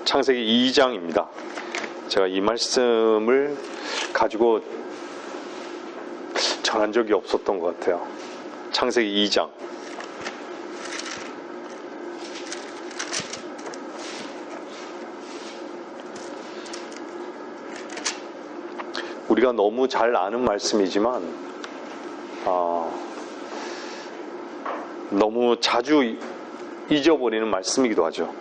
창세기 2장입니다. 제가 이 말씀을 가지고 전한 적이 없었던 것 같아요. 창세기 2장. 우리가 너무 잘 아는 말씀이지만 너무 자주 잊어버리는 말씀이기도 하죠.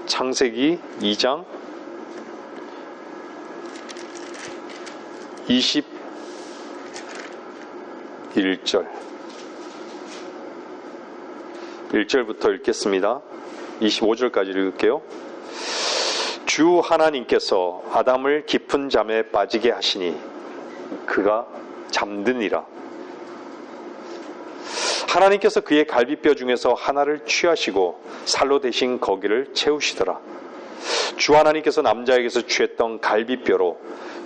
창세기 2장 21절 1절부터 읽겠습니다. 25절까지 읽을게요. 주 하나님께서 아담을 깊은 잠에 빠지게 하시니 그가 잠드니라. 하나님께서 그의 갈비뼈 중에서 하나를 취하시고 살로 대신 거기를 채우시더라. 주 하나님께서 남자에게서 취했던 갈비뼈로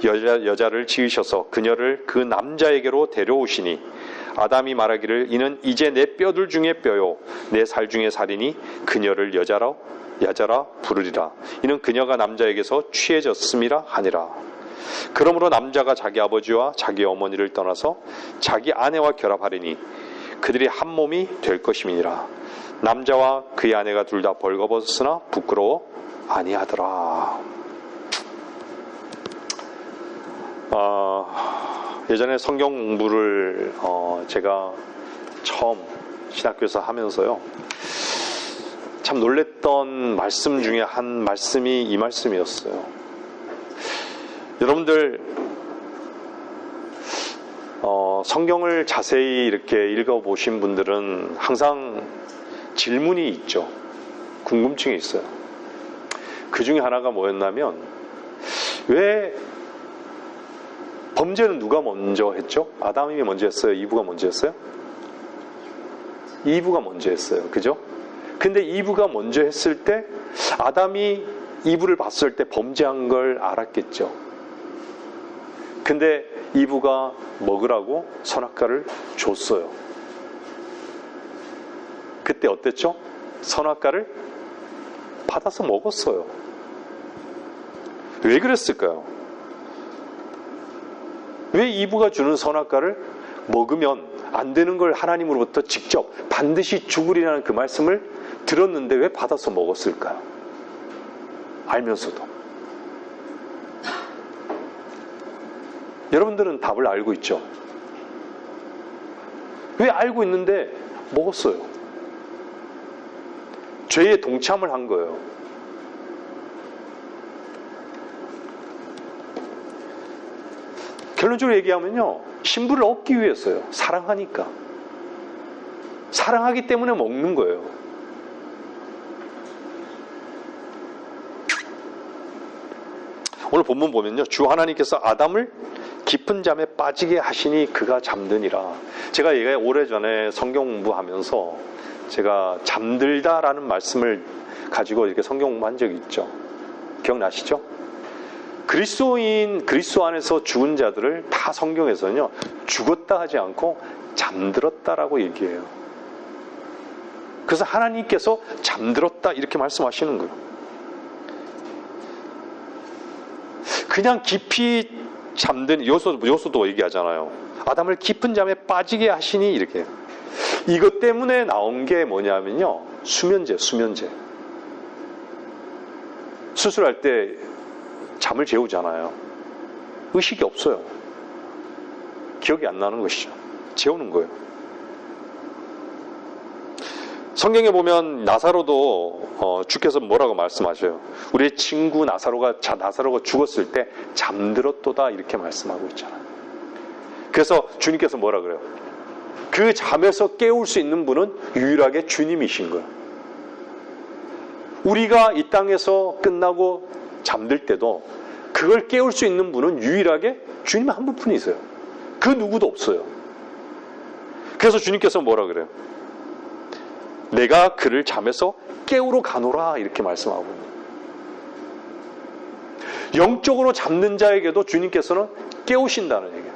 여자를 지으셔서 그녀를 그 남자에게로 데려오시니 아담이 말하기를 이는 이제 내 뼈들 중에 뼈요 내 살 중에 살이니 그녀를 여자라 부르리라. 이는 그녀가 남자에게서 취해졌음이라 하니라. 그러므로 남자가 자기 아버지와 자기 어머니를 떠나서 자기 아내와 결합하리니 그들이 한 몸이 될 것임이니라. 남자와 그의 아내가 둘 다 벌거벗었으나 부끄러워 아니하더라. 예전에 성경 공부를 제가 처음 신학교에서 하면서요, 참 놀랬던 말씀 중에 한 말씀이 이 말씀이었어요. 여러분들 성경을 자세히 이렇게 읽어보신 분들은 항상 질문이 있죠. 궁금증이 있어요. 그 중에 하나가 뭐였냐면, 왜 범죄는 누가 먼저 했죠? 아담이 먼저 했어요? 이브가 먼저 했어요? 이브가 먼저 했어요. 그죠? 근데 이브가 먼저 했을 때 아담이 이브를 봤을 때 범죄한 걸 알았겠죠. 근데 이브가 먹으라고 선악과를 줬어요. 그때 어땠죠? 선악과를 받아서 먹었어요. 왜 그랬을까요? 왜 이브가 주는 선악과를 먹으면 안 되는 걸 하나님으로부터 직접 반드시 죽으리라는 그 말씀을 들었는데 왜 받아서 먹었을까요? 알면서도. 여러분들은 답을 알고 있죠? 왜 알고 있는데 먹었어요? 죄에 동참을 한 거예요. 결론적으로 얘기하면요, 신부를 얻기 위해서요. 사랑하니까. 사랑하기 때문에 먹는 거예요. 오늘 본문 보면요, 주 하나님께서 아담을 깊은 잠에 빠지게 하시니 그가 잠드니라. 제가 오래전에 성경 공부하면서 제가 잠들다라는 말씀을 가지고 이렇게 성경 공부한 적이 있죠. 기억나시죠? 그리스도 안에서 죽은 자들을 다 성경에서는요, 죽었다 하지 않고 잠들었다라고 얘기해요. 그래서 하나님께서 잠들었다 이렇게 말씀하시는 거예요. 그냥 깊이 잠든 요소도 얘기하잖아요. 아담을 깊은 잠에 빠지게 하시니 이렇게. 이것 때문에 나온 게 뭐냐면요, 수면제. 수술할 때 잠을 재우잖아요. 의식이 없어요. 기억이 안 나는 것이죠. 재우는 거예요. 성경에 보면 나사로도 주께서 뭐라고 말씀하셔요? 우리의 친구 나사로가 죽었을 때 잠들었도다 이렇게 말씀하고 있잖아요. 그래서 주님께서 뭐라 그래요? 그 잠에서 깨울 수 있는 분은 유일하게 주님이신 거예요. 우리가 이 땅에서 끝나고 잠들 때도 그걸 깨울 수 있는 분은 유일하게 주님 한 분뿐이세요. 그 누구도 없어요. 그래서 주님께서 뭐라 그래요? 내가 그를 잠에서 깨우러 가노라 이렇게 말씀하고 있는 거예요. 영적으로 잠든 자에게도 주님께서는 깨우신다는 얘기예요.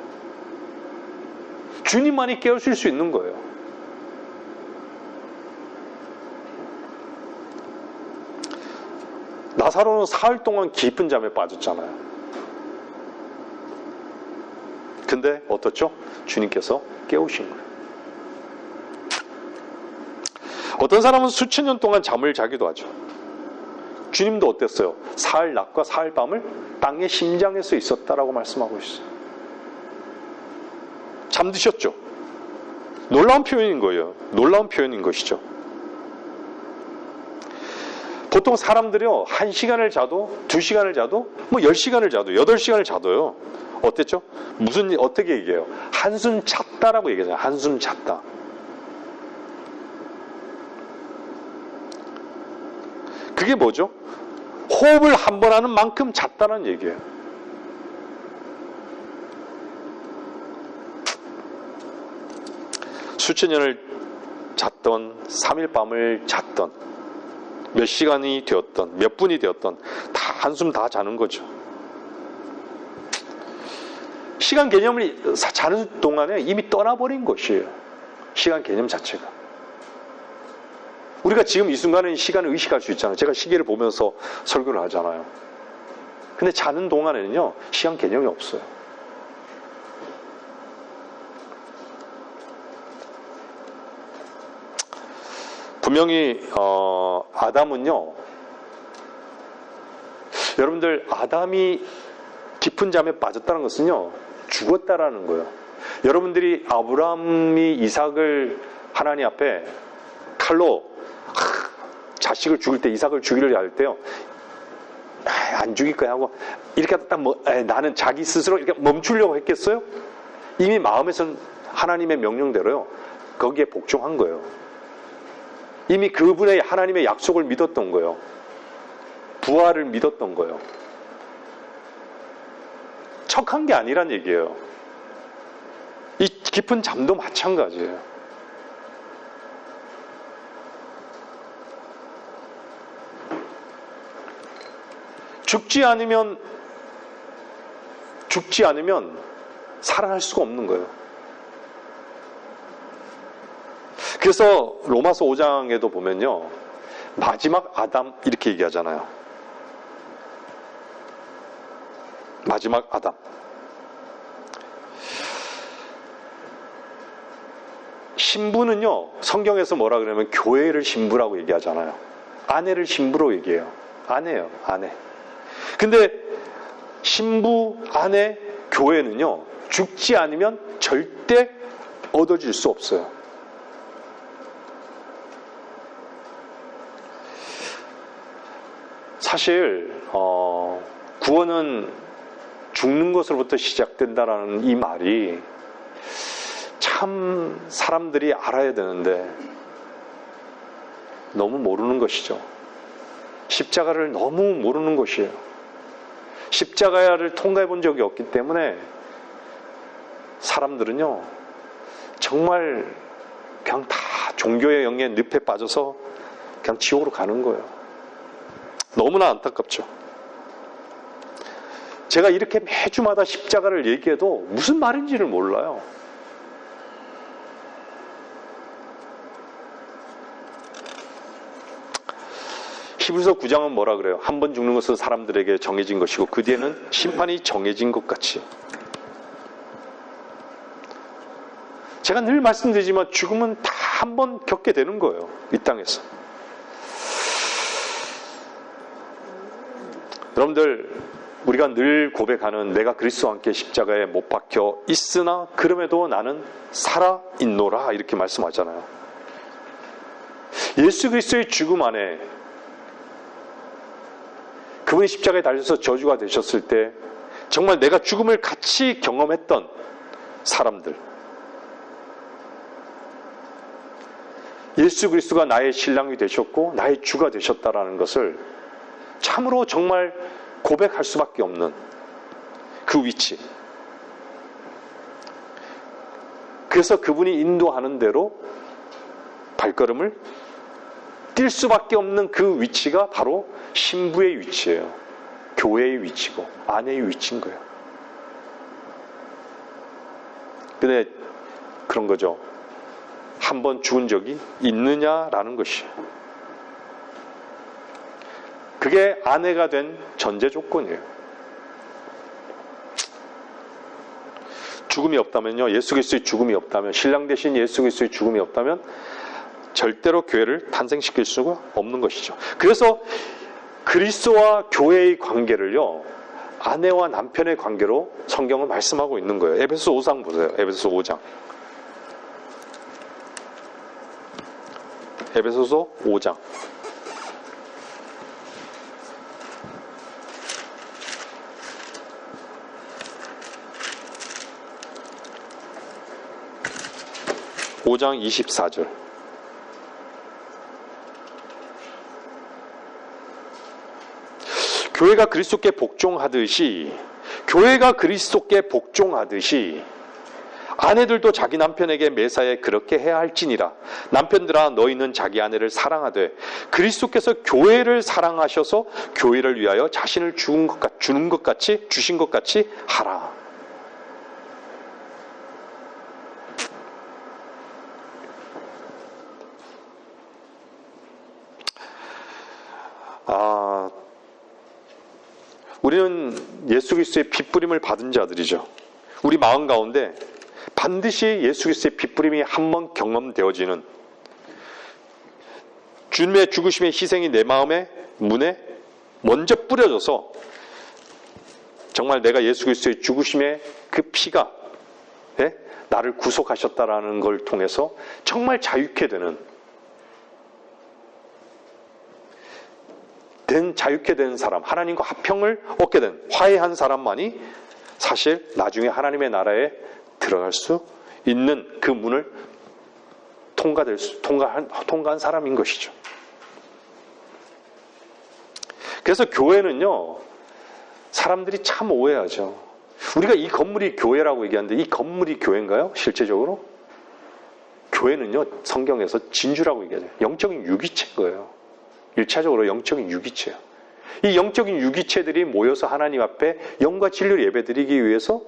주님만이 깨우실 수 있는 거예요. 나사로는 사흘 동안 깊은 잠에 빠졌잖아요. 근데 어떻죠? 주님께서 깨우신 거예요. 어떤 사람은 수천 년 동안 잠을 자기도 하죠. 주님도 어땠어요? 사흘 낮과 사흘 밤을 땅의 심장에서 있었다라고 말씀하고 있어요. 잠드셨죠? 놀라운 표현인 거예요. 놀라운 표현인 것이죠. 보통 사람들이요, 1시간을 자도, 2시간을 자도, 10시간을 자도, 8시간을 자도요. 어땠죠? 어떻게 얘기해요? 한숨 잤다라고 얘기하잖아요. 한숨 잤다. 그게 뭐죠? 호흡을 한 번 하는 만큼 잤다는 얘기예요. 수천 년을 잤던, 3일 밤을 잤던, 몇 시간이 되었던, 몇 분이 되었던, 다 한숨 다 자는 거죠. 시간 개념을 자는 동안에 이미 떠나버린 것이에요. 시간 개념 자체가. 우리가 지금 이 순간에 시간을 의식할 수 있잖아요. 제가 시계를 보면서 설교를 하잖아요. 근데 자는 동안에는요, 시간 개념이 없어요. 분명히 아담은요, 여러분들 아담이 깊은 잠에 빠졌다는 것은요, 죽었다라는 거예요. 여러분들이 아브라함이 이삭을 하나님 앞에 칼로 자식을 죽일 때, 이삭을 죽이려 할 때요, 안 죽일 거야 하고 이렇게 딱 나는 자기 스스로 이렇게 멈추려고 했겠어요? 이미 마음에선 하나님의 명령대로요, 거기에 복종한 거예요. 이미 그분의 하나님의 약속을 믿었던 거예요. 부활을 믿었던 거예요. 척한 게 아니란 얘기예요. 이 깊은 잠도 마찬가지예요. 죽지 않으면 살아날 수가 없는 거예요. 그래서 로마서 5장에도 보면요, 마지막 아담 이렇게 얘기하잖아요. 마지막 아담. 신부는요, 성경에서 뭐라 그러면 교회를 신부라고 얘기하잖아요. 아내를 신부로 얘기해요. 아내예요, 아내. 근데 신부, 아내, 교회는요, 죽지 않으면 절대 얻어질 수 없어요. 사실 구원은 죽는 것으로부터 시작된다라는 이 말이 참 사람들이 알아야 되는데 너무 모르는 것이죠. 십자가를 너무 모르는 것이에요. 십자가를 통과해 본 적이 없기 때문에 사람들은요, 정말 그냥 다 종교의 영에 늪에 빠져서 그냥 지옥으로 가는 거예요. 너무나 안타깝죠. 제가 이렇게 매주마다 십자가를 얘기해도 무슨 말인지를 몰라요. 히브리서 9장은 뭐라 그래요? 한 번 죽는 것은 사람들에게 정해진 것이고 그 뒤에는 심판이 정해진 것 같이. 제가 늘 말씀드리지만 죽음은 다 한 번 겪게 되는 거예요. 이 땅에서. 여러분들, 우리가 늘 고백하는 내가 그리스도와 함께 십자가에 못 박혀 있으나 그럼에도 나는 살아있노라 이렇게 말씀하잖아요. 예수 그리스도의 죽음 안에 그분이 십자가에 달려서 저주가 되셨을 때 정말 내가 죽음을 같이 경험했던 사람들, 예수 그리스도가 나의 신랑이 되셨고 나의 주가 되셨다라는 것을 참으로 정말 고백할 수밖에 없는 그 위치. 그래서 그분이 인도하는 대로 발걸음을 뛸 수밖에 없는 그 위치가 바로 신부의 위치예요. 교회의 위치고 아내의 위치인 거예요. 근데 그런 거죠. 한 번 죽은 적이 있느냐라는 것이에요. 그게 아내가 된 전제 조건이에요. 죽음이 없다면요, 예수 그리스도의 죽음이 없다면, 신랑 대신 예수 그리스도의 죽음이 없다면 절대로 교회를 탄생시킬 수가 없는 것이죠. 그래서 그리스도와 교회의 관계를요, 아내와 남편의 관계로 성경은 말씀하고 있는 거예요. 에베소 5장 보세요. 에베소 5장. 에베소서 5장. (5장) 24절. 교회가 그리스도께 복종하듯이 아내들도 자기 남편에게 매사에 그렇게 해야 할지니라. 남편들아, 너희는 자기 아내를 사랑하되 그리스도께서 교회를 사랑하셔서 교회를 위하여 자신을 주신 것 같이 하라. 우리는 예수 그리스도의 핏부림을 받은 자들이죠. 우리 마음 가운데 반드시 예수 그리스도의 핏부림이 한번 경험되어지는, 주님의 죽으심의 희생이 내 마음의 문에 먼저 뿌려져서 정말 내가 예수 그리스도의 죽으심의 그 피가 나를 구속하셨다라는 걸 통해서 정말 자유케 되는 사람, 하나님과 화평을 얻게 된 화해한 사람만이 사실 나중에 하나님의 나라에 들어갈 수 있는 그 문을 통과한 사람인 것이죠. 그래서 교회는요, 사람들이 참 오해하죠. 우리가 이 건물이 교회라고 얘기하는데 이 건물이 교회인가요? 실제적으로? 교회는요, 성경에서 진주라고 얘기하죠. 영적인 유기체인 거예요. 1차적으로 영적인 유기체예요. 이 영적인 유기체들이 모여서 하나님 앞에 영과 진리를 예배드리기 위해서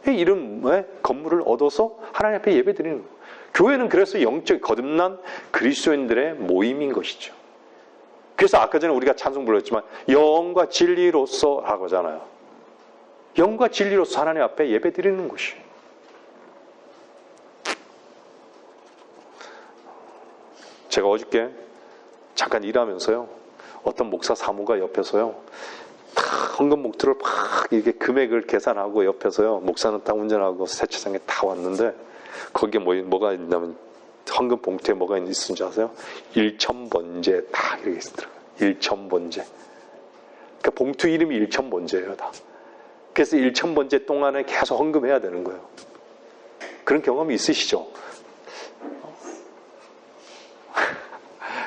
이런 건물을 얻어서 하나님 앞에 예배드리는 거예요. 교회는 그래서 영적 거듭난 그리스도인들의 모임인 것이죠. 그래서 아까 전에 우리가 찬송 불렀지만 영과 진리로서 라고 하잖아요. 영과 진리로서 하나님 앞에 예배드리는 것이에요. 제가 어저께 잠깐 일하면서요, 어떤 목사 사모가 옆에서요, 헌금 목표를 막 이렇게 금액을 계산하고 옆에서요, 목사는 딱 운전하고 세차장에 다 왔는데 거기에 뭐가 있냐면 헌금 봉투에 뭐가 있는지 아세요? 1,000번제 다 이렇게 있더라고요. 1,000번제. 그러니까 봉투 이름이 1,000번제예요, 다. 그래서 1,000번제 동안에 계속 헌금해야 되는 거예요. 그런 경험이 있으시죠?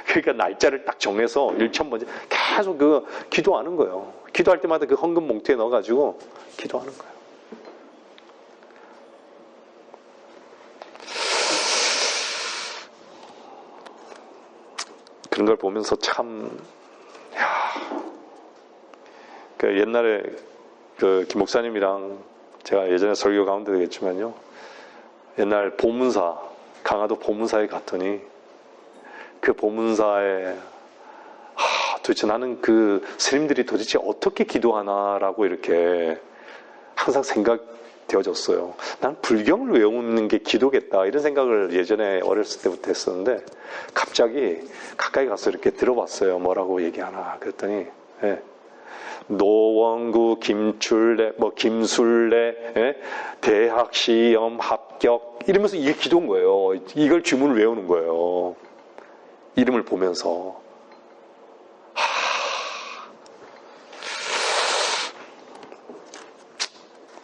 그러니까 날짜를 딱 정해서 1,000번째 계속 기도하는 거예요. 기도할 때마다 그 헌금 봉투에 넣어가지고 기도하는 거예요. 그런 걸 보면서 참, 옛날에 김 목사님이랑 제가 예전에 설교 가운데 되겠지만요, 옛날 보문사, 강화도 보문사에 갔더니 그 보문사에 도대체 나는 그 스님들이 도대체 어떻게 기도하나라고 이렇게 항상 생각되어졌어요. 난 불경을 외우는 게 기도겠다 이런 생각을 예전에 어렸을 때부터 했었는데 갑자기 가까이 가서 이렇게 들어봤어요. 뭐라고 얘기하나 그랬더니 노원구 김술래 대학 시험 합격 이러면서 이게 기도인 거예요. 이걸 주문을 외우는 거예요. 이름을 보면서.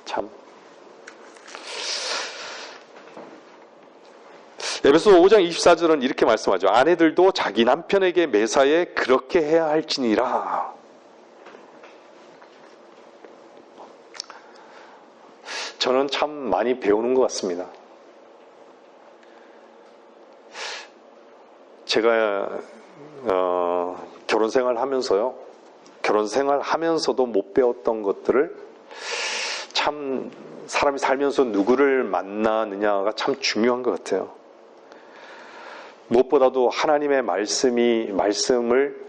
참. 에베소 5장 24절은 이렇게 말씀하죠. 아내들도 자기 남편에게 매사에 그렇게 해야 할지니라. 저는 참 많이 배우는 것 같습니다. 제가 결혼 생활 하면서요, 결혼 생활 하면서도 못 배웠던 것들을 참 사람이 살면서 누구를 만나느냐가 참 중요한 것 같아요. 무엇보다도 하나님의 말씀을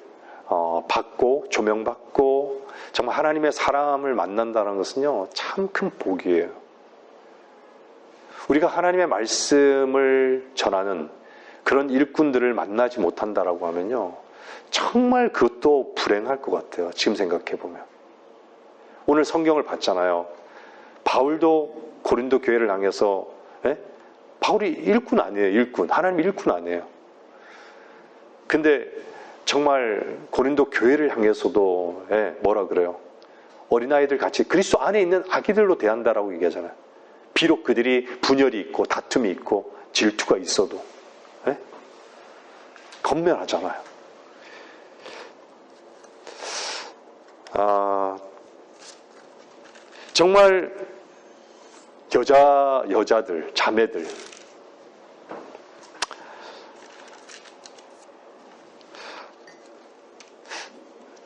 받고 조명받고 정말 하나님의 사람을 만난다는 것은요, 참 큰 복이에요. 우리가 하나님의 말씀을 전하는 그런 일꾼들을 만나지 못한다라고 하면요, 정말 그것도 불행할 것 같아요. 지금 생각해 보면. 오늘 성경을 봤잖아요. 바울도 고린도 교회를 향해서, 바울이 일꾼 아니에요. 일꾼. 하나님 일꾼 아니에요. 근데 정말 고린도 교회를 향해서도 뭐라 그래요? 어린아이들 같이 그리스도 안에 있는 아기들로 대한다라고 얘기하잖아요. 비록 그들이 분열이 있고 다툼이 있고 질투가 있어도 건면하잖아요. 정말 여자들, 자매들,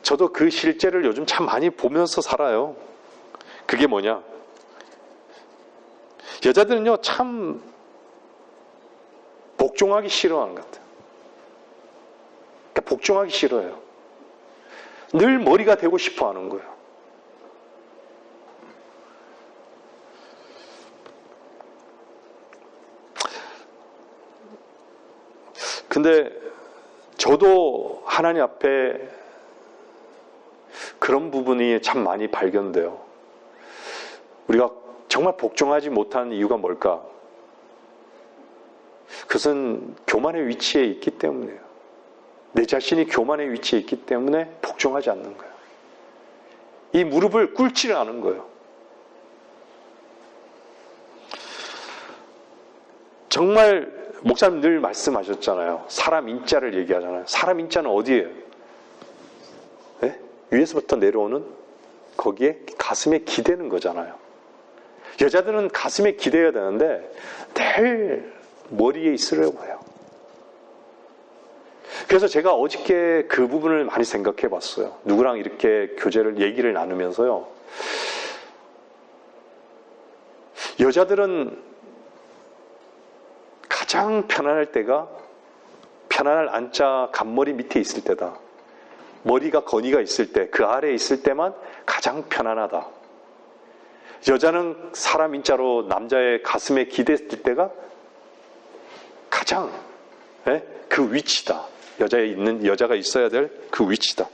저도 그 실제를 요즘 참 많이 보면서 살아요. 그게 뭐냐? 여자들은요, 참 복종하기 싫어하는 것 같아요. 그러니까 복종하기 싫어요. 늘 머리가 되고 싶어 하는 거예요. 근데 저도 하나님 앞에 그런 부분이 참 많이 발견돼요. 우리가 정말 복종하지 못하는 이유가 뭘까? 그것은 교만의 위치에 있기 때문이에요. 내 자신이 교만의 위치에 있기 때문에 복종하지 않는 거예요. 이 무릎을 꿇지를 않은 거예요. 정말 목사님 늘 말씀하셨잖아요. 사람 인자를 얘기하잖아요. 사람 인자는 어디예요? 네? 위에서부터 내려오는 거기에 가슴에 기대는 거잖아요. 여자들은 가슴에 기대야 되는데 늘 머리에 있으려고 해요. 그래서 제가 어저께 그 부분을 많이 생각해 봤어요. 누구랑 이렇게 얘기를 나누면서요. 여자들은 가장 편안할 때가 편안할 안자 간머리 밑에 있을 때다. 머리가 건이가 있을 때, 그 아래에 있을 때만 가장 편안하다. 여자는 사람 인자로 남자의 가슴에 기댔을 때가 가장 그 위치다. 여자가 있어야 될 그 위치다.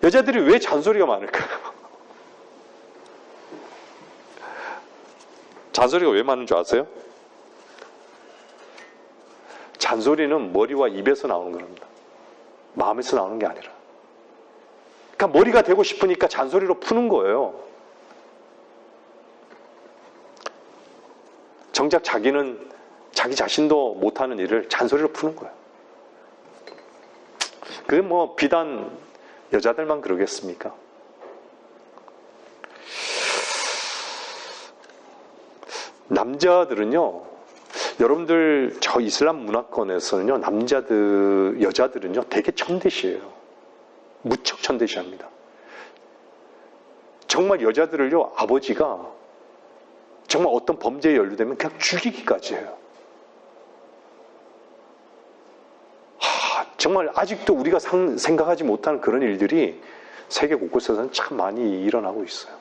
여자들이 왜 잔소리가 많을까요? 잔소리가 왜 많은 줄 아세요? 잔소리는 머리와 입에서 나오는 겁니다. 마음에서 나오는 게 아니라. 그러니까 머리가 되고 싶으니까 잔소리로 푸는 거예요. 정작 자기는 자기 자신도 못하는 일을 잔소리로 푸는 거예요. 그게 뭐 비단 여자들만 그러겠습니까? 남자들은요, 여러분들 저 이슬람 문화권에서는요, 여자들은요 되게 천대시해요. 무척 천대시합니다. 정말 여자들을요, 아버지가 정말 어떤 범죄에 연루되면 그냥 죽이기까지 해요. 정말 아직도 우리가 생각하지 못하는 그런 일들이 세계 곳곳에서는 참 많이 일어나고 있어요.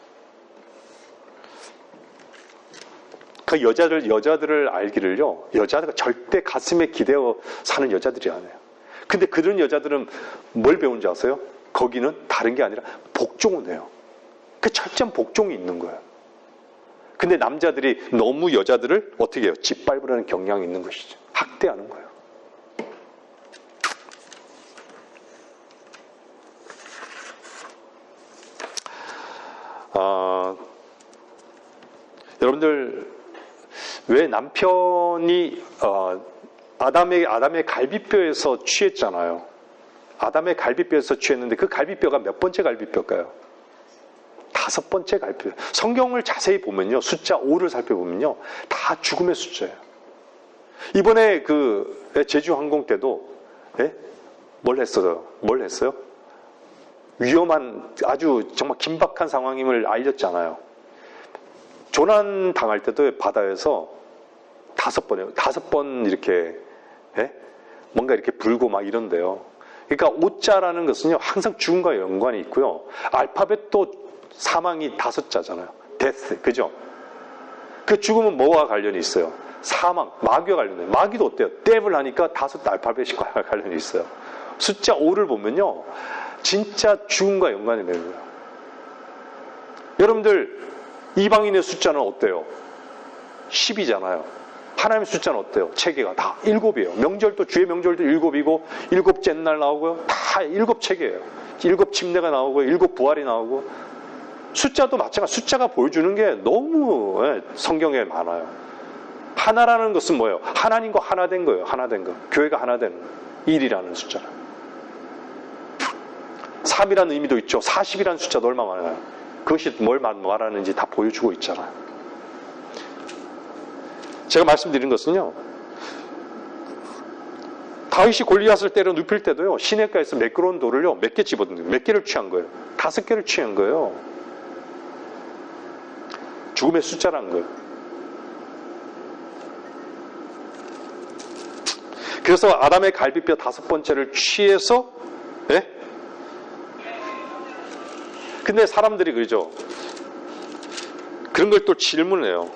그 여자들을 알기를요, 여자가 절대 가슴에 기대어 사는 여자들이 아니에요. 근데 그런 여자들은 뭘 배운지 아세요? 거기는 다른 게 아니라 복종을 해요. 그 철저한 복종이 있는 거예요. 근데 남자들이 너무 여자들을 어떻게 해요? 짓밟으려는 경향이 있는 것이죠. 학대하는 거예요. 여러분들, 왜 남편이 아담의 갈비뼈에서 취했잖아요. 아담의 갈비뼈에서 취했는데 그 갈비뼈가 몇 번째 갈비뼈일까요? 5번째 갈비뼈. 성경을 자세히 보면요, 숫자 5를 살펴보면요, 다 죽음의 숫자예요. 이번에 그 제주항공 때도 뭘 했어요? 위험한, 아주 정말 긴박한 상황임을 알렸잖아요. 조난 당할 때도 바다에서 5번 이렇게 뭔가 이렇게 불고 막 이런데요. 그러니까 오자라는 것은요, 항상 죽음과 연관이 있고요. 알파벳도 사망이 5자잖아요. death, 그죠? 그 죽음은 뭐와 관련이 있어요? 사망, 마귀와 관련해요. 마귀도 어때요? devil 하니까 5 알파벳이 관련이 있어요. 숫자 5를 보면요, 진짜 죽음과 연관이 되는 거예요. 여러분들, 이방인의 숫자는 어때요? 10이잖아요. 하나님의 숫자는 어때요? 체계가 다 7이에요. 명절도, 주의 명절도 7이고, 7째 날 나오고요. 다 7체계예요. 7 침례가 나오고, 7 부활이 나오고. 숫자도 마찬가지. 숫자가 보여주는 게 너무 성경에 많아요. 하나라는 것은 뭐예요? 하나님과 하나 된 거예요. 하나 된 거. 교회가 하나 되는 거예요. 1이라는 숫자라. 3이라는 의미도 있죠. 40이라는 숫자도 얼마나 많아요. 그것이 뭘 말하는지 다 보여주고 있잖아요. 제가 말씀드린 것은요, 다윗이 골리앗을 때려 눕힐 때도요, 시냇가에서 매끄러운 돌을요, 몇 개 집어든, 몇 개를 취한 거예요? 5개를 취한 거예요. 죽음의 숫자라는 거예요. 그래서 아담의 갈비뼈 5번째를 취해서, 예? 근데 사람들이 그러죠. 그런 걸 또 질문해요.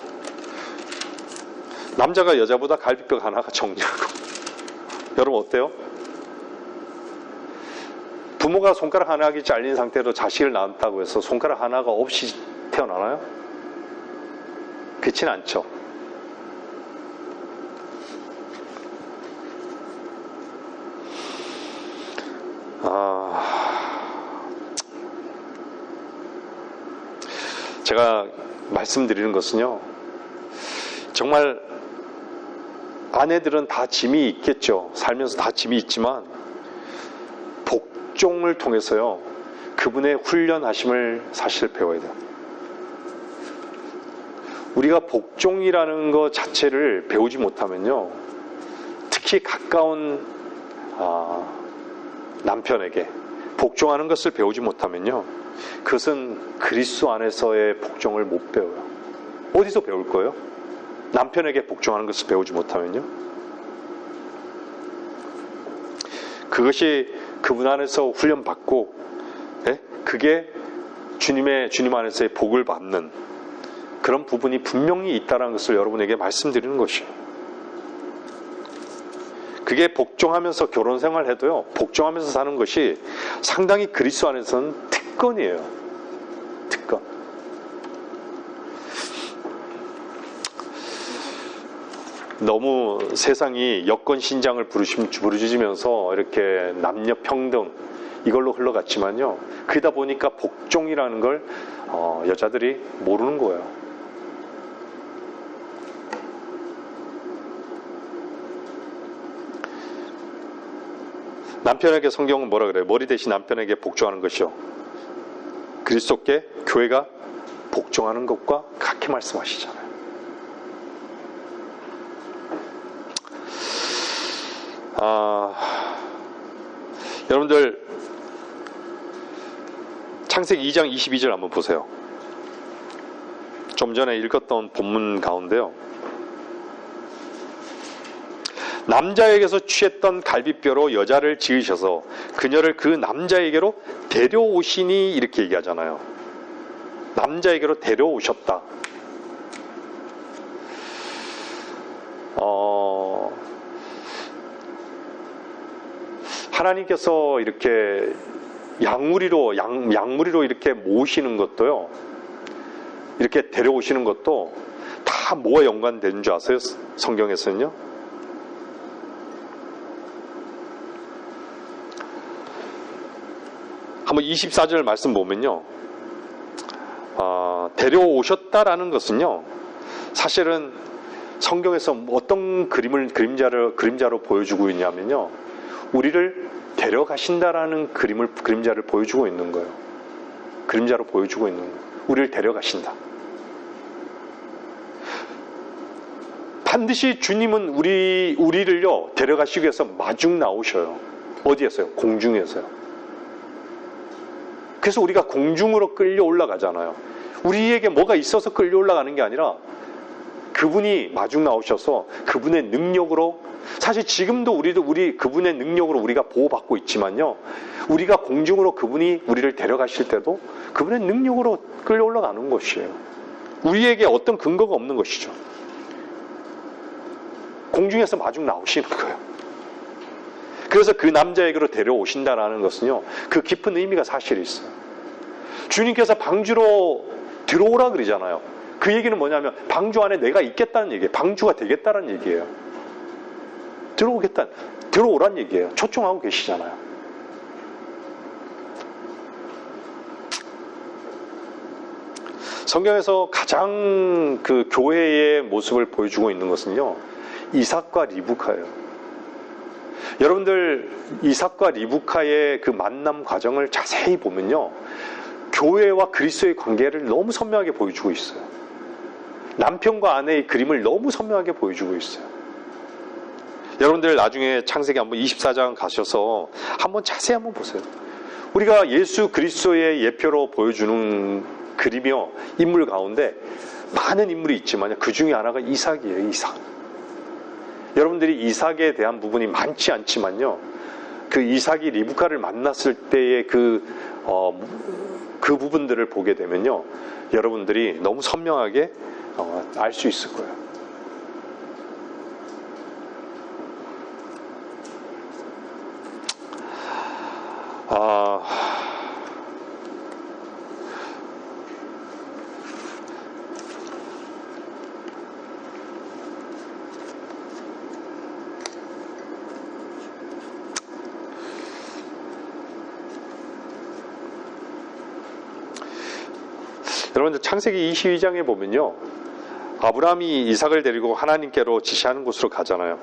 남자가 여자보다 갈비뼈가 하나가 적냐고. 여러분 어때요? 부모가 손가락 하나가 잘린 상태로 자식을 낳았다고 해서 손가락 하나가 없이 태어나나요? 그렇진 않죠. 제가 말씀드리는 것은요, 정말 아내들은 다 짐이 있겠죠. 살면서 다 짐이 있지만 복종을 통해서요, 그분의 훈련하심을 사실 배워야 돼요. 우리가 복종이라는 것 자체를 배우지 못하면요, 특히 가까운 남편에게 복종하는 것을 배우지 못하면요, 그것은 그리스도 안에서의 복종을 못 배워요. 어디서 배울 거예요? 남편에게 복종하는 것을 배우지 못하면요. 그것이 그분 안에서 훈련받고, 그게 주님 안에서의 복을 받는 그런 부분이 분명히 있다는 것을 여러분에게 말씀드리는 것이에요. 그게 복종하면서 결혼 생활해도요, 복종하면서 사는 것이 상당히 그리스도 안에서는 특권이에요. 특권. 너무 세상이 여건 신장을 부르짖으면서 이렇게 남녀 평등 이걸로 흘러갔지만요, 그러다 보니까 복종이라는 걸 여자들이 모르는 거예요. 남편에게 성경은 뭐라 그래요? 머리 대신 남편에게 복종하는 것이요, 그리스도께 교회가 복종하는 것과 같게 말씀하시잖아요. 여러분들 창세기 2장 22절 한번 보세요. 좀 전에 읽었던 본문 가운데요, 남자에게서 취했던 갈비뼈로 여자를 지으셔서 그녀를 그 남자에게로 데려오시니, 이렇게 얘기하잖아요. 남자에게로 데려오셨다. 하나님께서 이렇게 양무리로 이렇게 모시는 것도요, 이렇게 데려오시는 것도 다 뭐와 연관되는 줄 아세요? 성경에서는요. 한번 24절 말씀 보면요, 데려오셨다라는 것은요, 사실은 성경에서 어떤 그림자로 보여주고 있냐면요, 우리를 데려가신다라는 그림자를 보여주고 있는 거예요. 그림자로 보여주고 있는 거예요. 우리를 데려가신다. 반드시 주님은 우리를요, 데려가시기 위해서 마중 나오셔요. 어디에서요? 공중에서요. 그래서 우리가 공중으로 끌려 올라가잖아요. 우리에게 뭐가 있어서 끌려 올라가는 게 아니라 그분이 마중 나오셔서 그분의 능력으로, 사실 지금도 우리 그분의 능력으로 우리가 보호받고 있지만요, 우리가 공중으로 그분이 우리를 데려가실 때도 그분의 능력으로 끌려 올라가는 것이에요. 우리에게 어떤 근거가 없는 것이죠. 공중에서 마중 나오시는 거예요. 그래서 그 남자에게로 데려오신다라는 것은요, 그 깊은 의미가 사실 있어요. 주님께서 방주로 들어오라 그러잖아요. 그 얘기는 뭐냐면 방주 안에 내가 있겠다는 얘기예요. 방주가 되겠다는 얘기예요. 들어오란 얘기예요. 초청하고 계시잖아요. 성경에서 가장 그 교회의 모습을 보여주고 있는 것은요, 이삭과 리브카예요. 여러분들, 이삭과 리브카의 그 만남 과정을 자세히 보면요, 교회와 그리스도의 관계를 너무 선명하게 보여주고 있어요. 남편과 아내의 그림을 너무 선명하게 보여주고 있어요. 여러분들 나중에 창세기 한번 24장 가셔서 한번 자세히 한번 보세요. 우리가 예수 그리스도의 예표로 보여주는 그림이요, 인물 가운데 많은 인물이 있지만 그 중에 하나가 이삭이에요. 이삭. 여러분들이 이삭에 대한 부분이 많지 않지만요, 그 이삭이 리브카를 만났을 때의 그 부분들을 보게 되면요, 여러분들이 너무 선명하게 알 수 있을 거예요. 여러분들 창세기 22장에 보면요, 아브라함이 이삭을 데리고 하나님께로 지시하는 곳으로 가잖아요.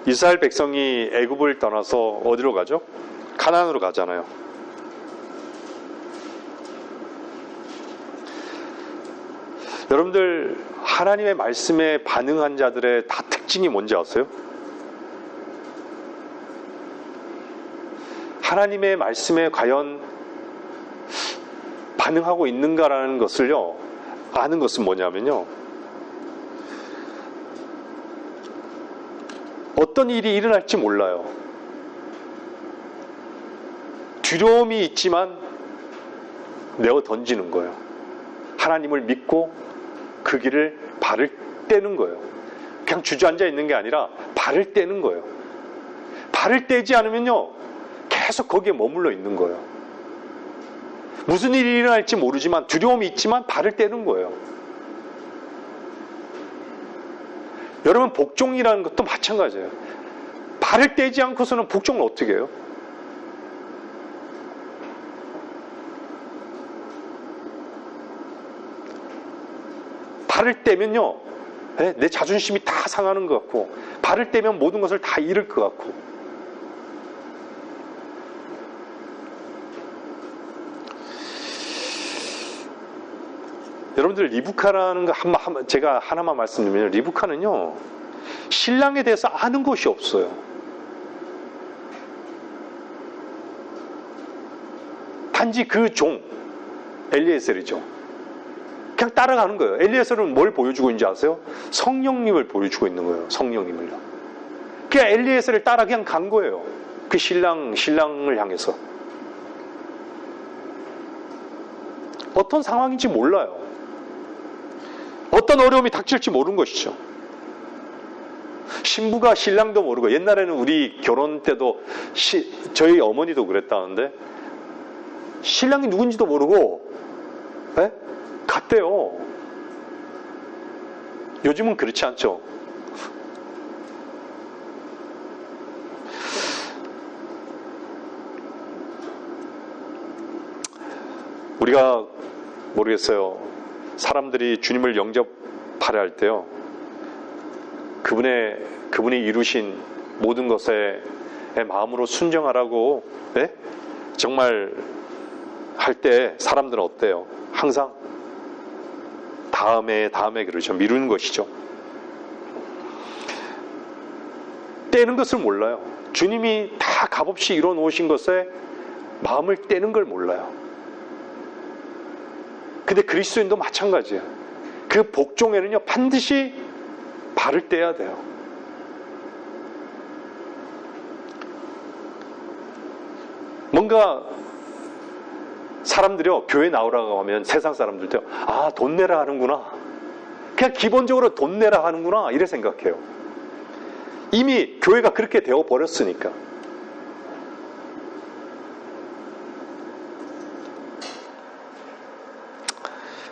이스라엘 백성이 애굽을 떠나서 어디로 가죠? 가나안으로 가잖아요. 여러분들, 하나님의 말씀에 반응한 자들의 다 특징이 뭔지 아세요? 하나님의 말씀에 과연 반응하고 있는가라는 것을요, 아는 것은 뭐냐면요, 어떤 일이 일어날지 몰라요. 두려움이 있지만 내어 던지는 거예요. 하나님을 믿고 그 길을 발을 떼는 거예요. 그냥 주저앉아 있는 게 아니라 발을 떼는 거예요. 발을 떼지 않으면요, 계속 거기에 머물러 있는 거예요. 무슨 일이 일어날지 모르지만 두려움이 있지만 발을 떼는 거예요. 여러분, 복종이라는 것도 마찬가지예요. 발을 떼지 않고서는 복종을 어떻게 해요? 발을 떼면요, 내 자존심이 다 상하는 것 같고, 발을 떼면 모든 것을 다 잃을 것 같고. 여러분들, 리브카라는 거 제가 하나만 말씀드리면, 리브카는요, 신랑에 대해서 아는 것이 없어요. 단지 그 종 엘리에셀이죠. 그냥 따라가는 거예요. 엘리에셀은 뭘 보여주고 있는지 아세요? 성령님을 보여주고 있는 거예요. 성령님을요. 그냥 엘리에셀을 따라 그냥 간 거예요. 그 신랑을 향해서. 어떤 상황인지 몰라요. 어떤 어려움이 닥칠지 모르는 것이죠. 신부가 신랑도 모르고, 옛날에는 우리 결혼 때도 저희 어머니도 그랬다는데, 신랑이 누군지도 모르고 갔대요. 요즘은 그렇지 않죠. 우리가 모르겠어요. 사람들이 주님을 영접하려 할 때요, 그분이 이루신 모든 것에 마음으로 순종하라고 정말 할 때 사람들은 어때요? 항상 다음에 그러죠. 미루는 것이죠. 떼는 것을 몰라요. 주님이 다 값없이 이뤄 놓으신 것에 마음을 떼는 걸 몰라요. 근데 그리스도인도 마찬가지예요. 그 복종에는요, 반드시 발을 떼야 돼요. 뭔가 사람들이요, 교회 나오라고 하면 세상 사람들도 아, 돈 내라 하는구나. 그냥 기본적으로 돈 내라 하는구나. 이래 생각해요. 이미 교회가 그렇게 되어 버렸으니까.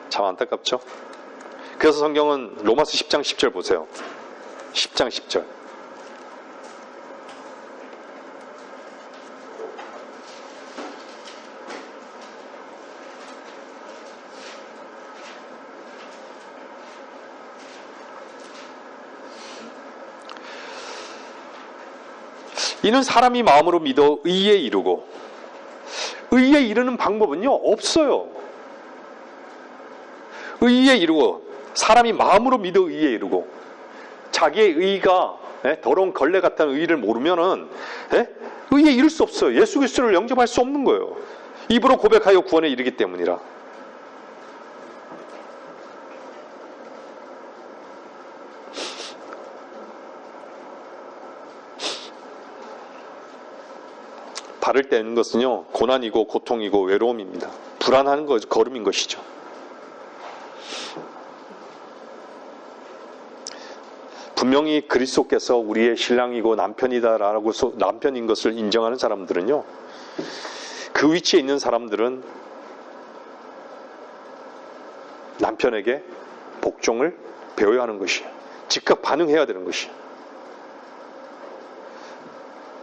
참 안타깝죠? 그래서 성경은 로마서 10장 10절 보세요. 10장 10절. 이는 사람이 마음으로 믿어 의에 이르고, 의에 이르는 방법은요, 없어요. 의에 이르고, 사람이 마음으로 믿어 의에 이르고, 자기의 의가 더러운 걸레 같은 의를 모르면은 의에 이를 수 없어요. 예수 그리스도를 영접할 수 없는 거예요. 입으로 고백하여 구원에 이르기 때문이라. 발을 떼는 것은요, 고난이고 고통이고 외로움입니다. 불안한 걸음인 것이죠. 분명히 그리스도께서 우리의 신랑이고 남편이다라고 남편인 것을 인정하는 사람들은요, 그 위치에 있는 사람들은 남편에게 복종을 배워야 하는 것이에요. 즉각 반응해야 되는 것이에요.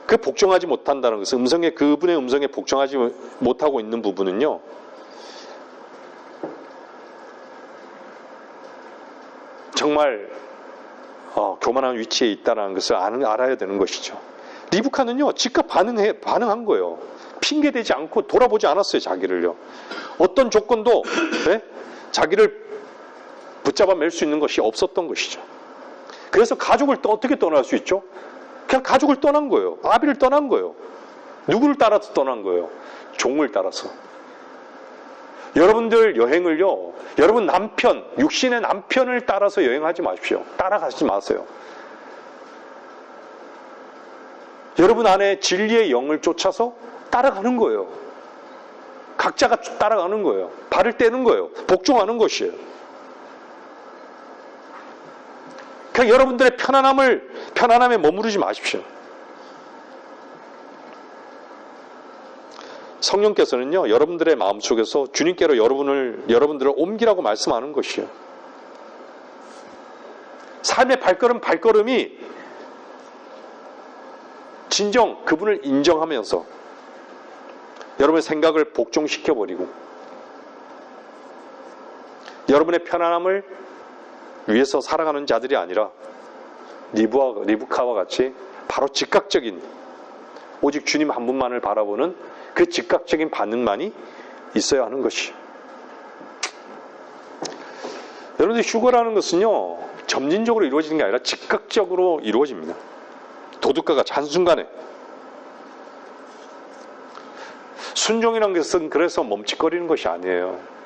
그 복종하지 못한다는 것은 그분의 음성에 복종하지 못하고 있는 부분은요, 정말 교만한 위치에 있다는 것을 알아야 되는 것이죠. 리브카는요, 즉각 반응한 거예요. 핑계대지 않고 돌아보지 않았어요, 자기를요. 어떤 조건도 자기를 붙잡아 맬 수 있는 것이 없었던 것이죠. 그래서 가족을 어떻게 떠날 수 있죠? 그냥 가족을 떠난 거예요. 아비를 떠난 거예요. 누구를 따라서 떠난 거예요? 종을 따라서. 여러분들 여행을요, 여러분 남편, 육신의 남편을 따라서 여행하지 마십시오. 따라가지 마세요. 여러분 안에 진리의 영을 쫓아서 따라가는 거예요. 각자가 따라가는 거예요. 발을 떼는 거예요. 복종하는 것이에요. 그냥 여러분들의 편안함에 머무르지 마십시오. 성령께서는요, 여러분들의 마음속에서 주님께로 여러분들을 옮기라고 말씀하는 것이에요. 삶의 발걸음이 진정 그분을 인정하면서 여러분의 생각을 복종시켜버리고 여러분의 편안함을 위해서 살아가는 자들이 아니라 리브카와 같이 바로 즉각적인, 오직 주님 한 분만을 바라보는 그 즉각적인 반응만이 있어야 하는 것이. 여러분들 휴거라는 것은요, 점진적으로 이루어지는 게 아니라 즉각적으로 이루어집니다. 도둑과 같이 한순간에. 순종이라는 것은 그래서 멈칫거리는 것이 아니에요.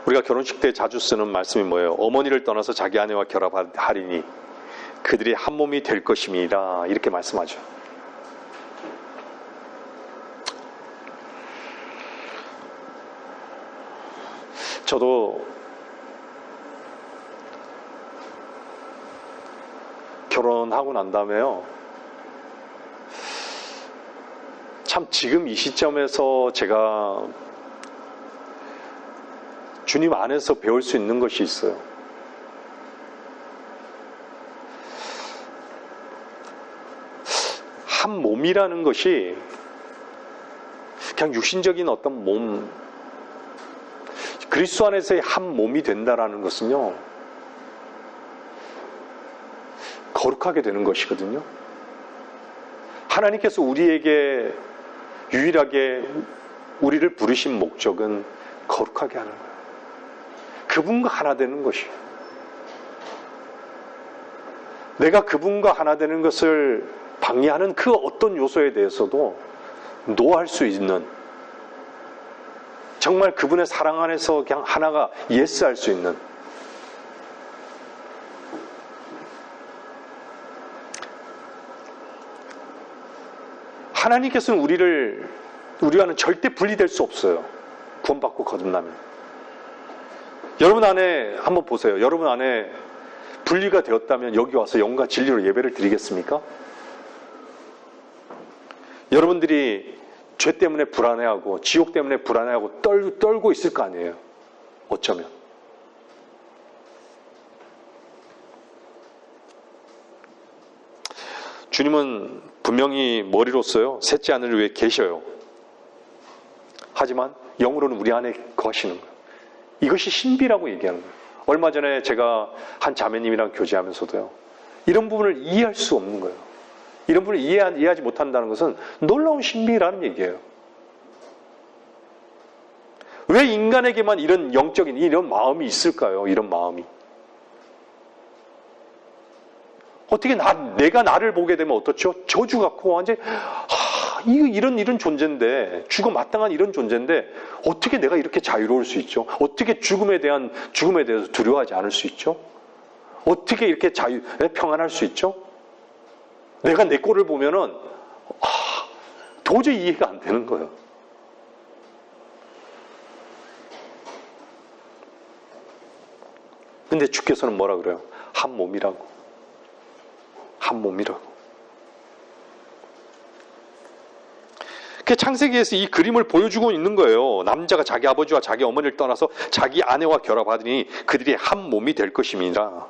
우리가 결혼식 때 자주 쓰는 말씀이 뭐예요? 어머니를 떠나서 자기 아내와 결합하리니 그들이 한 몸이 될 것임이라, 이렇게 말씀하죠. 저도 결혼하고 난 다음에요, 참 지금 이 시점에서 제가 주님 안에서 배울 수 있는 것이 있어요. 한 몸이라는 것이 그냥 육신적인 어떤 몸, 그리스도 안에서의 한 몸이 된다라는 것은요, 거룩하게 되는 것이거든요. 하나님께서 우리에게 유일하게 우리를 부르신 목적은 거룩하게 하는 거예요. 그분과 하나 되는 것이에요. 내가 그분과 하나 되는 것을 방해하는 그 어떤 요소에 대해서도 노할 수 있는, 정말 그분의 사랑 안에서 그냥 하나가 예스 할 수 있는, 하나님께서는 우리와는 절대 분리될 수 없어요. 구원받고 거듭나면. 여러분 안에 한번 보세요. 여러분 안에 분리가 되었다면 여기 와서 영과 진리로 예배를 드리겠습니까? 여러분들이 죄 때문에 불안해하고 지옥 때문에 불안해하고 떨고 있을 거 아니에요. 어쩌면. 주님은 분명히 머리로서요, 셋째 하늘 위에 계셔요. 하지만 영으로는 우리 안에 거하시는 거예요. 이것이 신비라고 얘기하는 거예요. 얼마 전에 제가 한 자매님이랑 교제하면서도요, 이런 부분을 이해할 수 없는 거예요. 이런 부분을 이해하지 못한다는 것은 놀라운 신비라는 얘기예요. 왜 인간에게만 이런 영적인 이런 마음이 있을까요? 이런 마음이. 어떻게 내가 나를 보게 되면 어떻죠? 저주 같고 완전 이런 존재인데, 죽어 마땅한 이런 존재인데 어떻게 내가 이렇게 자유로울 수 있죠? 어떻게 죽음에 대해서 두려워하지 않을 수 있죠? 어떻게 이렇게 평안할 수 있죠? 내가 내 꼴을 보면은 도저히 이해가 안 되는 거예요. 근데 주께서는 뭐라 그래요? 한 몸이라고. 한 몸이라고. 그 창세기에서 이 그림을 보여주고 있는 거예요. 남자가 자기 아버지와 자기 어머니를 떠나서 자기 아내와 결합하더니 그들이 한 몸이 될 것임이라.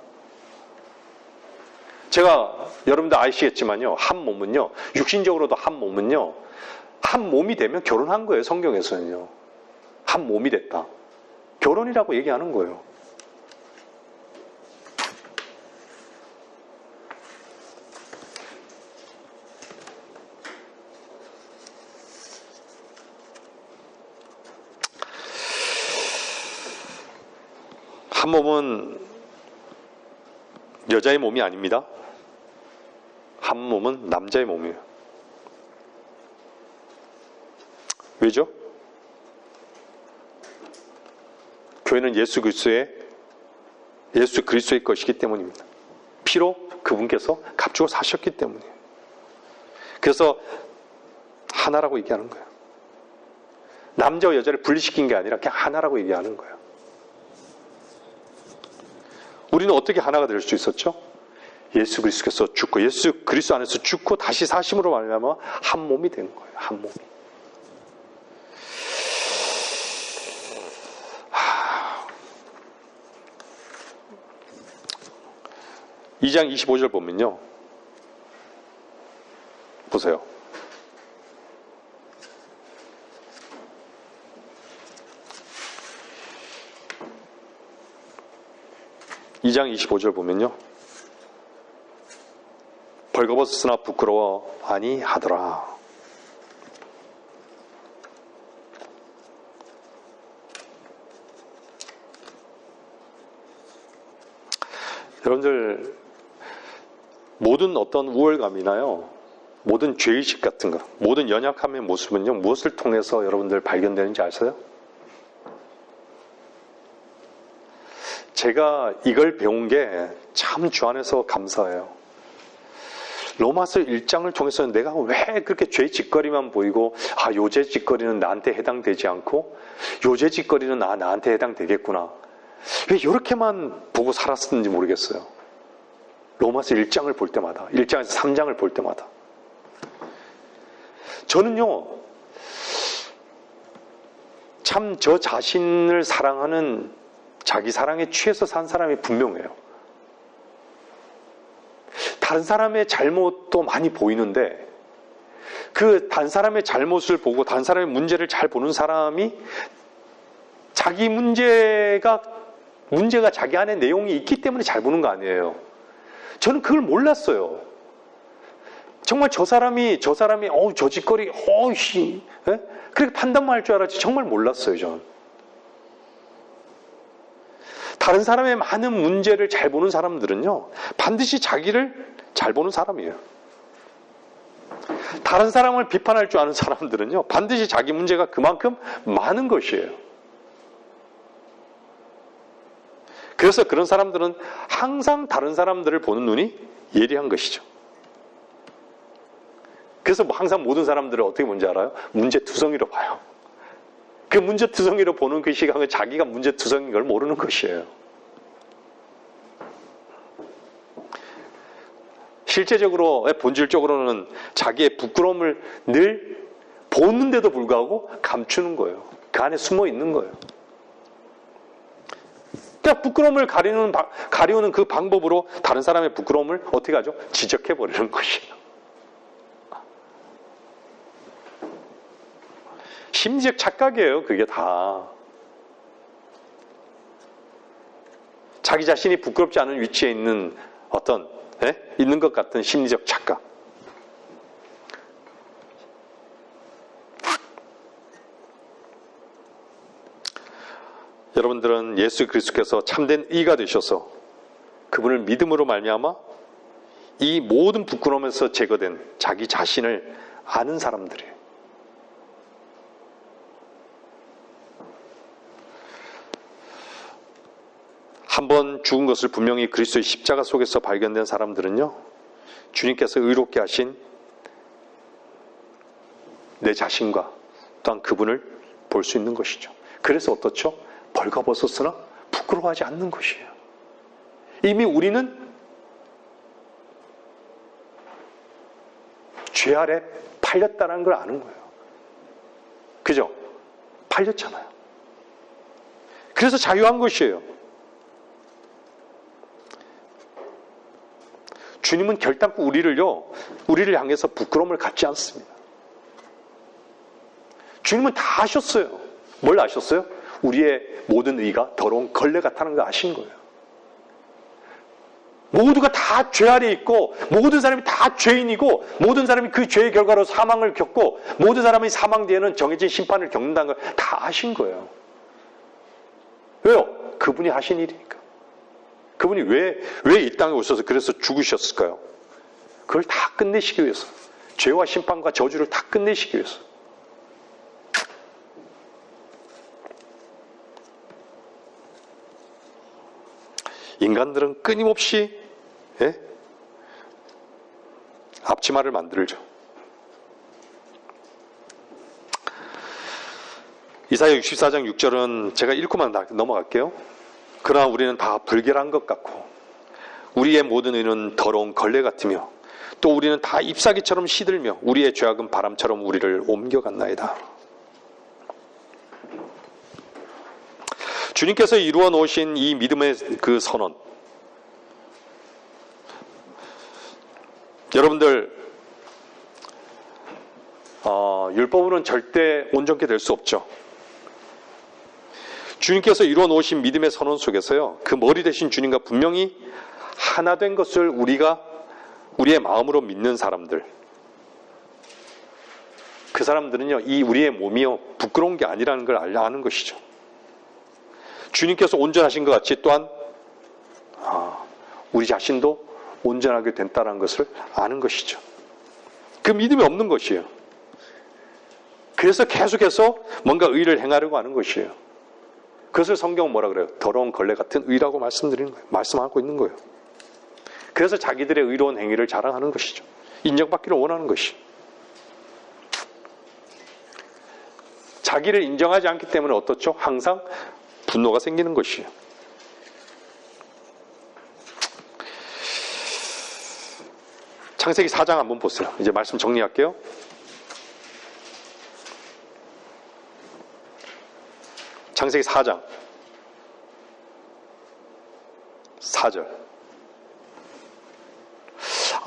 제가 여러분들 아시겠지만요, 한 몸은요, 육신적으로도 한 몸은요, 한 몸이 되면 결혼한 거예요. 성경에서는요, 한 몸이 됐다, 결혼이라고 얘기하는 거예요. 한 몸은 여자의 몸이 아닙니다. 한 몸은 남자의 몸이에요. 왜죠? 교회는 예수 그리스도의 것이기 때문입니다. 피로 그분께서 값주고 사셨기 때문이에요. 그래서 하나라고 얘기하는 거예요. 남자와 여자를 분리시킨 게 아니라 그냥 하나라고 얘기하는 거예요. 우리는 어떻게 하나가 될 수 있었죠? 예수 그리스도께서 죽고, 예수 그리스도 안에서 죽고 다시 사심으로 말미암아 한 몸이 된 거예요. 한 몸이. 2장 25절 보면요, 보세요. 이 장 25절 보면요, 벌거벗었으나 부끄러워 아니하더라. 여러분들, 모든 어떤 우월감이나요, 모든 죄의식 같은 거, 모든 연약함의 모습은요, 무엇을 통해서 여러분들 발견되는지 아세요? 제가 이걸 배운 게 참 주 안에서 감사해요. 로마서 1장을 통해서 내가 왜 그렇게 죄짓거리만 보이고, 요 죄짓거리는 나한테 해당되지 않고 요 죄짓거리는 나한테 해당되겠구나, 왜 이렇게만 보고 살았었는지 모르겠어요. 로마서 1장을 볼 때마다, 1장에서 3장을 볼 때마다 저는요, 참 저 자신을 사랑하는, 자기 사랑에 취해서 산 사람이 분명해요. 다른 사람의 잘못도 많이 보이는데 그 다른 사람의 잘못을 보고 다른 사람의 문제를 잘 보는 사람이 자기 문제가 자기 안에 내용이 있기 때문에 잘 보는 거 아니에요. 저는 그걸 몰랐어요. 정말 저 사람이 저 짓거리 그렇게 판단만 할 줄 알았지 정말 몰랐어요. 저는 다른 사람의 많은 문제를 잘 보는 사람들은요, 반드시 자기를 잘 보는 사람이에요. 다른 사람을 비판할 줄 아는 사람들은요, 반드시 자기 문제가 그만큼 많은 것이에요. 그래서 그런 사람들은 항상 다른 사람들을 보는 눈이 예리한 것이죠. 그래서 항상 모든 사람들을 어떻게 뭔지 알아요? 문제투성이로 봐요. 그 문제투성이로 보는 그 시각은 자기가 문제투성인 걸 모르는 것이에요. 실제적으로, 본질적으로는 자기의 부끄러움을 늘 보는데도 불구하고 감추는 거예요. 그 안에 숨어 있는 거예요. 그러니까 부끄러움을 가리우는 그 방법으로 다른 사람의 부끄러움을 어떻게 하죠? 지적해버리는 것이에요. 심리적 착각이에요, 그게 다. 자기 자신이 부끄럽지 않은 위치에 있는 있는 것 같은 심리적 착각. 여러분들은 예수 그리스도께서 참된 의가 되셔서 그분을 믿음으로 말미암아 이 모든 부끄러움에서 제거된 자기 자신을 아는 사람들이에요. 한번 죽은 것을 분명히 그리스도의 십자가 속에서 발견된 사람들은요, 주님께서 의롭게 하신 내 자신과 또한 그분을 볼 수 있는 것이죠. 그래서 어떻죠? 벌거벗었으나 부끄러워하지 않는 것이에요. 이미 우리는 죄 아래 팔렸다는 걸 아는 거예요. 그죠? 팔렸잖아요. 그래서 자유한 것이에요. 주님은 결단코 우리를 향해서 부끄러움을 갖지 않습니다. 주님은 다 아셨어요. 뭘 아셨어요? 우리의 모든 의가 더러운 걸레 같다는 걸 아신 거예요. 모두가 다 죄 아래 있고, 모든 사람이 다 죄인이고, 모든 사람이 그 죄의 결과로 사망을 겪고, 모든 사람이 사망 뒤에는 정해진 심판을 겪는다는 걸 다 아신 거예요. 왜요? 그분이 하신 일이니까. 그분이 왜 이 땅에 오셔서 그래서 죽으셨을까요? 그걸 다 끝내시기 위해서. 죄와 심판과 저주를 다 끝내시기 위해서. 인간들은 끊임없이 앞치마를 만들죠. 이사야 64장 6절은 제가 읽고만 넘어갈게요. 그러나 우리는 다 불결한 것 같고 우리의 모든 의는 더러운 걸레 같으며 또 우리는 다 잎사귀처럼 시들며 우리의 죄악은 바람처럼 우리를 옮겨갔나이다. 주님께서 이루어 놓으신 이 믿음의 그 선언, 여러분들 율법으로는 절대 온전케 될 수 없죠. 주님께서 이루어 놓으신 믿음의 선언 속에서요, 그 머리 대신 주님과 분명히 하나 된 것을 우리의 마음으로 믿는 사람들, 그 사람들은요, 이 우리의 몸이요 부끄러운 게 아니라는 걸 아는 것이죠. 주님께서 온전하신 것 같이 또한 우리 자신도 온전하게 된다는 것을 아는 것이죠. 그 믿음이 없는 것이에요. 그래서 계속해서 뭔가 의를 행하려고 하는 것이에요. 그것을 성경은 뭐라 그래요? 더러운 걸레 같은 의라고 말씀하고 있는 거예요. 그래서 자기들의 의로운 행위를 자랑하는 것이죠. 인정받기를 원하는 것이. 자기를 인정하지 않기 때문에 어떻죠? 항상 분노가 생기는 것이에요. 창세기 4장 한번 보세요. 이제 말씀 정리할게요. 창세기 4장 4절.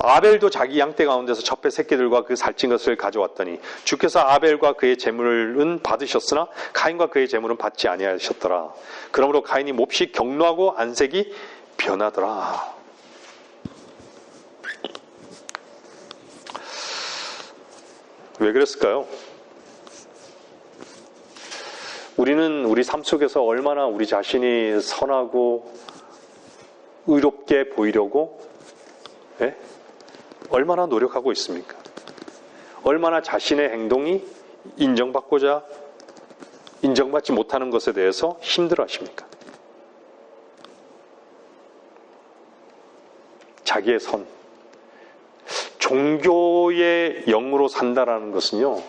아벨도 자기 양떼 가운데서 첫 배 새끼들과 그 살찐 것을 가져왔더니 주께서 아벨과 그의 제물은 받으셨으나 가인과 그의 제물은 받지 아니하셨더라. 그러므로 가인이 몹시 격노하고 안색이 변하더라. 왜 그랬을까요? 우리는 우리 삶 속에서 얼마나 우리 자신이 선하고 의롭게 보이려고 얼마나 노력하고 있습니까? 얼마나 자신의 행동이 인정받고자 인정받지 못하는 것에 대해서 힘들어하십니까? 자기의 선, 종교의 영으로 산다라는 것은요,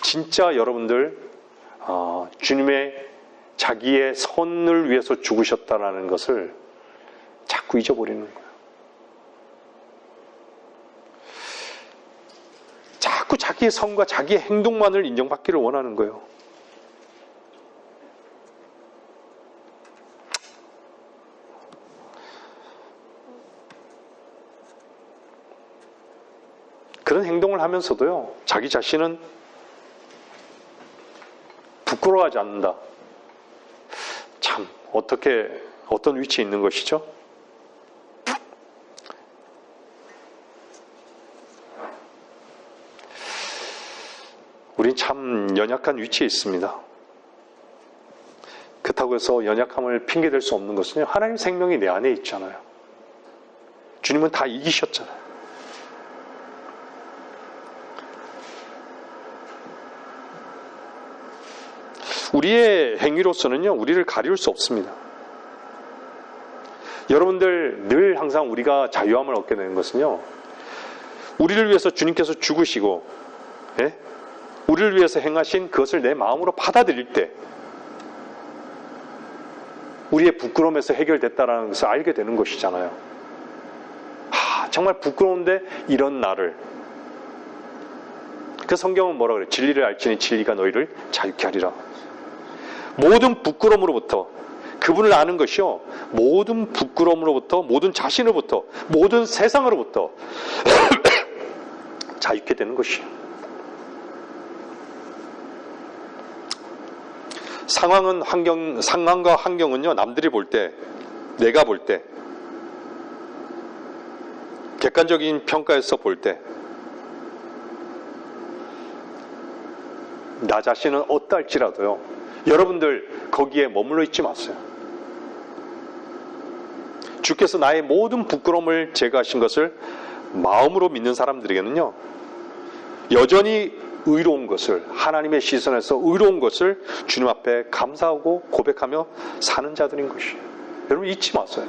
진짜 여러분들 주님의 자기의 선을 위해서 죽으셨다라는 것을 자꾸 잊어버리는 거예요. 자꾸 자기의 선과 자기의 행동만을 인정받기를 원하는 거예요. 그런 행동을 하면서도요, 자기 자신은 부끄러워하지 않는다. 참, 어떤 위치에 있는 것이죠? 우린 참 연약한 위치에 있습니다. 그렇다고 해서 연약함을 핑계댈 수 없는 것은요, 하나님 생명이 내 안에 있잖아요. 주님은 다 이기셨잖아요. 우리의 행위로서는요, 우리를 가리울 수 없습니다. 여러분들 늘 항상 우리가 자유함을 얻게 되는 것은요, 우리를 위해서 주님께서 죽으시고 우리를 위해서 행하신 그것을 내 마음으로 받아들일 때 우리의 부끄러움에서 해결됐다는 것을 알게 되는 것이잖아요. 정말 부끄러운데 이런 나를, 그 성경은 뭐라 그래요? 진리를 알지니 진리가 너희를 자유케 하리라. 모든 부끄러움으로부터, 그분을 아는 것이요, 모든 부끄러움으로부터, 모든 자신으로부터, 모든 세상으로부터 자유케 되는 것이에요. 상황과 환경은요, 남들이 볼 때, 내가 볼 때, 객관적인 평가에서 볼 때, 나 자신은 어떨지라도요, 여러분들 거기에 머물러 있지 마세요. 주께서 나의 모든 부끄러움을 제거하신 것을 마음으로 믿는 사람들에게는요, 여전히 의로운 것을, 하나님의 시선에서 의로운 것을 주님 앞에 감사하고 고백하며 사는 자들인 것이에요. 여러분 잊지 마세요.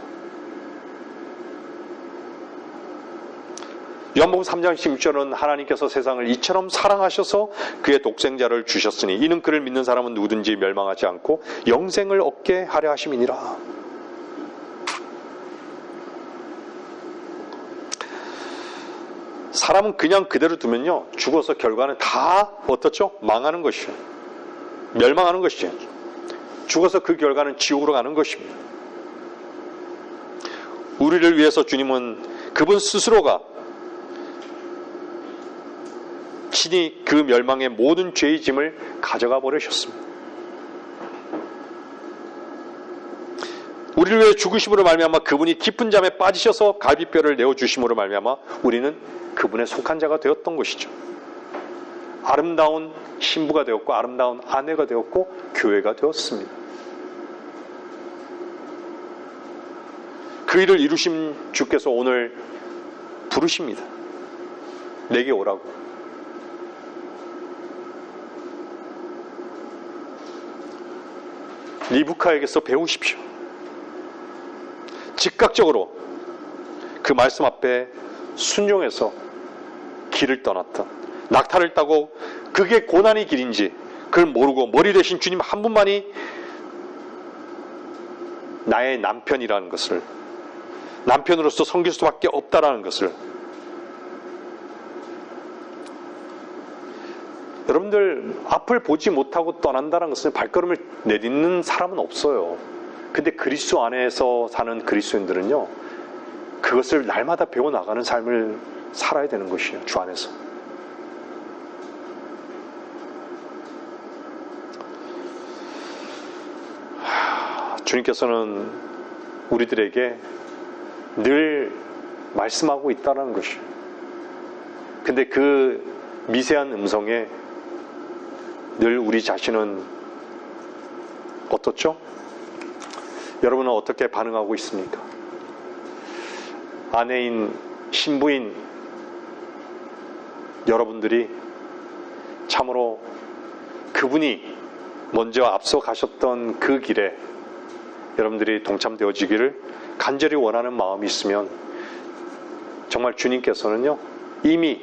요한복음 3장 16절은 하나님께서 세상을 이처럼 사랑하셔서 그의 독생자를 주셨으니 이는 그를 믿는 사람은 누구든지 멸망하지 않고 영생을 얻게 하려 하심이니라. 사람은 그냥 그대로 두면요, 죽어서 결과는 다 어떻죠? 망하는 것이에요. 멸망하는 것이에요. 죽어서 그 결과는 지옥으로 가는 것입니다. 우리를 위해서 주님은 그분 스스로가 친히 그 멸망의 모든 죄의 짐을 가져가 버리셨습니다. 우리를 위해 죽으심으로 말미암아 그분이 깊은 잠에 빠지셔서 갈비뼈를 내어주심으로 말미암아 우리는 그분의 속한 자가 되었던 것이죠. 아름다운 신부가 되었고 아름다운 아내가 되었고 교회가 되었습니다. 그 일을 이루신 주께서 오늘 부르십니다. 내게 오라고. 리브카에게서 배우십시오. 즉각적으로 그 말씀 앞에 순종해서 길을 떠났던, 낙타를 타고 그게 고난의 길인지 그걸 모르고 머리 대신 주님 한 분만이 나의 남편이라는 것을, 남편으로서 섬길 수밖에 없다라는 것을, 여러분들 앞을 보지 못하고 떠난다는 것은 발걸음을 내딛는 사람은 없어요. 근데 그리스도 안에서 사는 그리스도인들은요, 그것을 날마다 배워나가는 삶을 살아야 되는 것이에요. 주 안에서. 주님께서는 우리들에게 늘 말씀하고 있다는 것이에요. 근데 그 미세한 음성에 늘 우리 자신은 어떻죠? 여러분은 어떻게 반응하고 있습니까? 아내인, 신부인 여러분들이 참으로 그분이 먼저 앞서 가셨던 그 길에 여러분들이 동참되어지기를 간절히 원하는 마음이 있으면 정말 주님께서는요, 이미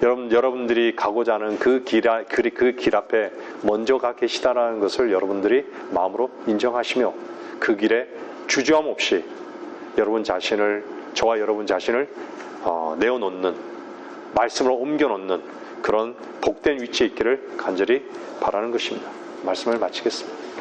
여러분들이 가고자 하는 그 길 앞에 먼저 가 계시다라는 것을 여러분들이 마음으로 인정하시며 그 길에 주저함 없이 저와 여러분 자신을 내어놓는, 말씀으로 옮겨놓는 그런 복된 위치에 있기를 간절히 바라는 것입니다. 말씀을 마치겠습니다.